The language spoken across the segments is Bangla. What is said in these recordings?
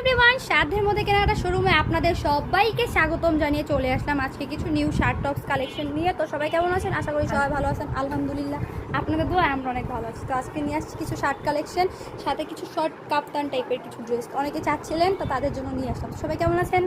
এভরিওয়ান, সাধ্যের মধ্যে কেনাকাটা শোরুমে আপনাদের সবাইকে স্বাগতম জানিয়ে চলে আসলাম আজকে কিছু নিউ শার্ট টপস কালেকশন নিয়ে। তো সবাই কেমন আছেন? আশা করি সবাই ভালো আছেন। আলহামদুলিল্লাহ, আপনাদের দোয়ায় আমরা অনেক ভালো আছি। তো আজকে নিয়ে আসছি কিছু শার্ট কালেকশন, সাথে কিছু শর্ট কাপ্তান টাইপের কিছু ড্রেস অনেকে চাচ্ছিলেন, তো তাদের জন্য নিয়ে আসলাম। তো সবাই কেমন আছেন?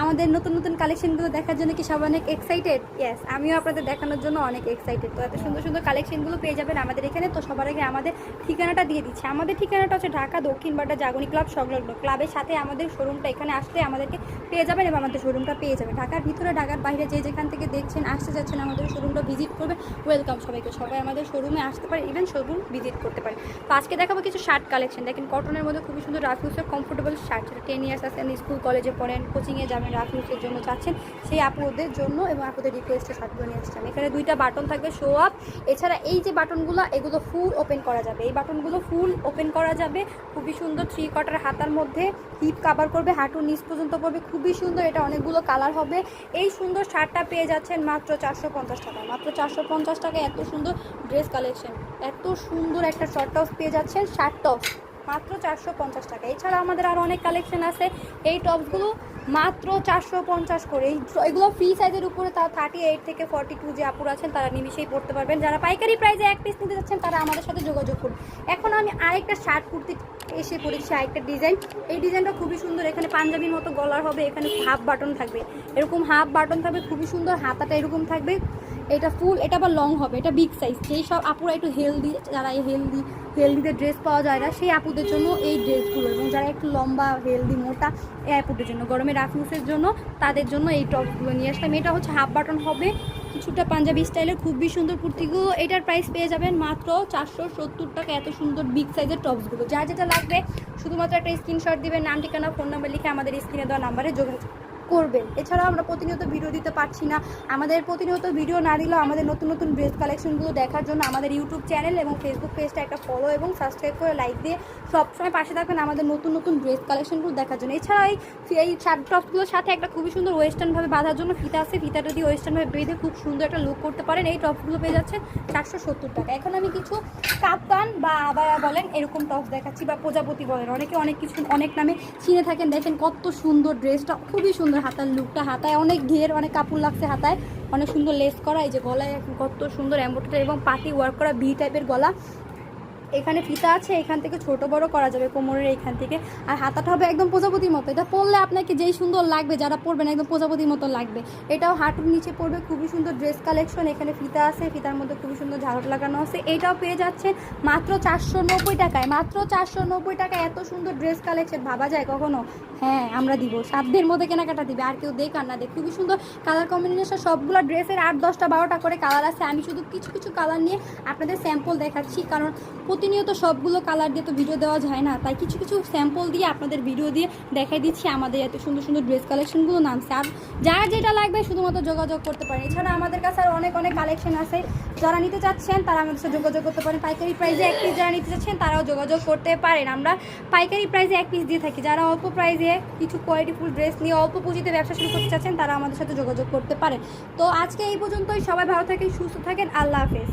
আমাদের নতুন নতুন কালেকশনগুলো দেখার জন্য কি সবাই অনেক এক্সাইটেড? ইয়েস, আমিও আপনাদের দেখানোর জন্য অনেক এক্সাইটেড। তো এত সুন্দর সুন্দর কালেকশনগুলো পেয়ে যাবেন আমাদের এখানে। তো সবার আগে আমাদের ঠিকানাটা দিয়ে দিচ্ছি। আমাদের ঠিকানাটা হচ্ছে ঢাকা দক্ষিণ বাড্ডা জাগরণী ক্লাব সংলগ্ন, ক্লাবের সাথে আমাদের শোরুমটা। এখানে আসলে আমাদেরকে পেয়ে যাবেন এবং আমাদের শোরুমটা পেয়ে যাবেন। ঢাকার ভিতরে, ঢাকার বাইরে যে যেখান থেকে দেখছেন আসতে যাচ্ছেন আমাদের শোরুমটা ভিজিট করবে। ওয়েলকাম সবাইকে, সবাই আমাদের শোরুমে আসতে পারে, ইভেন শোরুম ভিজিট করতে পারে। তো আজকে দেখাবো কিছু শার্ট কালেকশন। দেখেন কটনের মধ্যে খুবই সুন্দর রাফিউসের কমফোর্টেবল শার্ট, যেটা 10 ইয়ার্স আছেন, স্কুল কলেজে পড়েন, কোচিংয়ে যাবেন, রাফিউসের জন্য চাচ্ছেন, সেই আপুদের জন্য এবং আপুদের রিকোয়েস্টে শার্টগুলো নিয়ে আসছেন। এখানে দুইটা বাটন থাকবে, শো আপ। এছাড়া এই যে বাটনগুলো, এগুলো ফুল ওপেন করা যাবে। এই বাটনগুলো ফুল ওপেন করা যাবে। খুবই সুন্দর 3/4 হাতার মধ্যে, হিপ কাভার করবে, হাঁটুর নিচ পর্যন্ত পড়বে, খুবই সুন্দর। এটা অনেকগুলো কালার হবে। এই সুন্দর শার্টটা পেয়ে যাচ্ছেন মাত্র 450 টাকা। মাত্র 450 টাকায় এত সুন্দর ড্রেস কালেকশন, এত সুন্দর একটা শর্ট টপস পেয়ে যাচ্ছেন। শার্ট টপস মাত্র 450 টাকা। এছাড়া আমাদের আরও অনেক কালেকশন আছে। এই টপসগুলো মাত্র 450 করে। এগুলো ফ্রি সাইজের উপরে, তাও 38 থেকে 42 যে আপুর আছেন তারা নিমিশেই পড়তে পারবেন। যারা পাইকারি প্রাইসে এক পিস নিতে যাচ্ছেন তারা আমাদের সাথে যোগাযোগ করুন। এখন আমি আরেকটা শার্ট কুর্তি এসে পড়েছি, আরেকটা ডিজাইন। এই ডিজাইনটা খুবই সুন্দর। এখানে পাঞ্জাবির মতো গলার হবে, এখানে হাফ বাটন থাকবে, এরকম হাফ বাটন থাকবে, খুবই সুন্দর। হাতাটা এরকম থাকবে, এটা ফুল, এটা আবার লং হবে, এটা বিগ সাইজ। যেই সব আপুরা একটু হেলদি, যারা এই হেলদিতে ড্রেস পাওয়া যায় না, সেই আপুদের জন্য এই ড্রেসগুলো। এবং যারা একটু লম্বা, হেলদি, মোটা, এই আপুদের জন্য, গরমে রাফিউসের জন্য, তাদের জন্য এই টপসগুলো নিয়ে আসলাম। এটা হচ্ছে হাফ বাটন হবে, কিছুটা পাঞ্জাবি স্টাইলের, খুবই সুন্দর কুর্তিগুলো। এটার প্রাইস পেয়ে যাবেন মাত্র 470 টাকা। এত সুন্দর বিগ সাইজের টপসগুলো, যার যেটা লাগবে শুধুমাত্র একটা স্ক্রিনশট দিবেন, নাম ঠিকানা ফোন নাম্বার লিখে আমাদের স্ক্রিনে দেওয়া নাম্বারে যোগাযোগ করবেন। এছাড়াও আমরা প্রতিনিয়ত ভিডিও দিতে পারছি না। আমাদের প্রতিনিয়ত ভিডিও না দিলেও আমাদের নতুন নতুন ড্রেস কালেকশনগুলো দেখার জন্য আমাদের ইউটিউব চ্যানেল এবং ফেসবুক পেজটা একটা ফলো এবং সাবস্ক্রাইব করে লাইক দিয়ে সবসময় পাশে থাকবেন আমাদের নতুন নতুন ড্রেস কালেকশনগুলো দেখার জন্য। এছাড়া এই শার্ট টপসগুলোর সাথে একটা খুবই সুন্দর ওয়েস্টার্নভাবে বাঁধার জন্য ফিতা আছে। ফিতাটা দিয়ে ওয়েস্টার্নভাবে বেঁধে খুব সুন্দর একটা লুক করতে পারেন। এই টপসগুলো পেয়ে যাচ্ছে 470 টাকা। এখন আমি কিছু কাপ্তান বা আবায়া বলেন এরকম টপস দেখাচ্ছি, বা প্রজাপতি বলেন, অনেকে অনেক কিছু অনেক নামে চিনে থাকেন। দেখেন কত সুন্দর ড্রেসটা, খুবই সুন্দর। হাতার লুকটা, হাতায় অনেক ঘের, অনেক কাপড় লাগছে, হাতায় অনেক সুন্দর লেস করা। এই যে গলায় কত সুন্দর এমব্রয়ডারি এবং পাতি ওয়ার্ক করা ভি টাইপের গলা। এখানে ফিতা আছে, এখান থেকে ছোট বড় করা যাবে কোমরের এইখান থেকে। আর হাতাটা হবে একদম প্রজাপতির মতো। এটা পরলে আপনাকে যেই সুন্দর লাগবে, যারা পরবেন একদম প্রজাপতির মতো লাগবে। এটাও হাঁটুর নিচে পড়বে, খুবই সুন্দর ড্রেস কালেকশন। এখানে ফিতা আছে, ফিতার মধ্যে খুবই সুন্দর ঝালট লাগানো আছে। এটাও পেয়ে যাচ্ছে মাত্র 490 টাকায়। মাত্র 490 টাকায় এত সুন্দর ড্রেস কালেকশন, ভাবা যায় কখনো? হ্যাঁ, আমরা দিব, সাধ্যের মধ্যে কেনাকাটা দিবে, আর কেউ দেখ আর না দেখ। খুবই সুন্দর কালার কম্বিনেশন। সবগুলো ড্রেসের 8, 10টা, 12টা করে কালার আছে। আমি শুধু কিছু কিছু কালার নিয়ে আপনাদের স্যাম্পল দেখাচ্ছি, কারণ প্রতিনিয়ত সবগুলো কালার দিয়ে তো ভিডিও দেওয়া যায় না, তাই কিছু কিছু স্যাম্পল দিয়ে আপনাদের ভিডিও দিয়ে দেখাই দিচ্ছি আমাদের এত সুন্দর সুন্দর ড্রেস কালেকশনগুলো নামছে। আর যার যেটা লাগবে শুধুমাত্র যোগাযোগ করতে পারেন। এছাড়া আমাদের কাছে আর অনেক অনেক কালেকশন আছে। যারা নিতে চাচ্ছেন তারা আমাদের সাথে যোগাযোগ করতে পারেন। পাইকারি প্রাইসে এক পিস যারা নিতে চাচ্ছেন তারাও যোগাযোগ করতে পারেন। আমরা পাইকারি প্রাইসে এক পিস দিয়ে থাকি। যারা অল্প প্রাইসে কিছু কোয়ালিটিফুল ড্রেস নিয়ে অল্প পুঁজিতে ব্যবসা শুরু করতে চাচ্ছেন তারা আমাদের সাথে যোগাযোগ করতে পারেন। তো আজকে এই পর্যন্তই। সবাই ভালো থাকেন, সুস্থ থাকেন, আল্লাহ হাফেজ।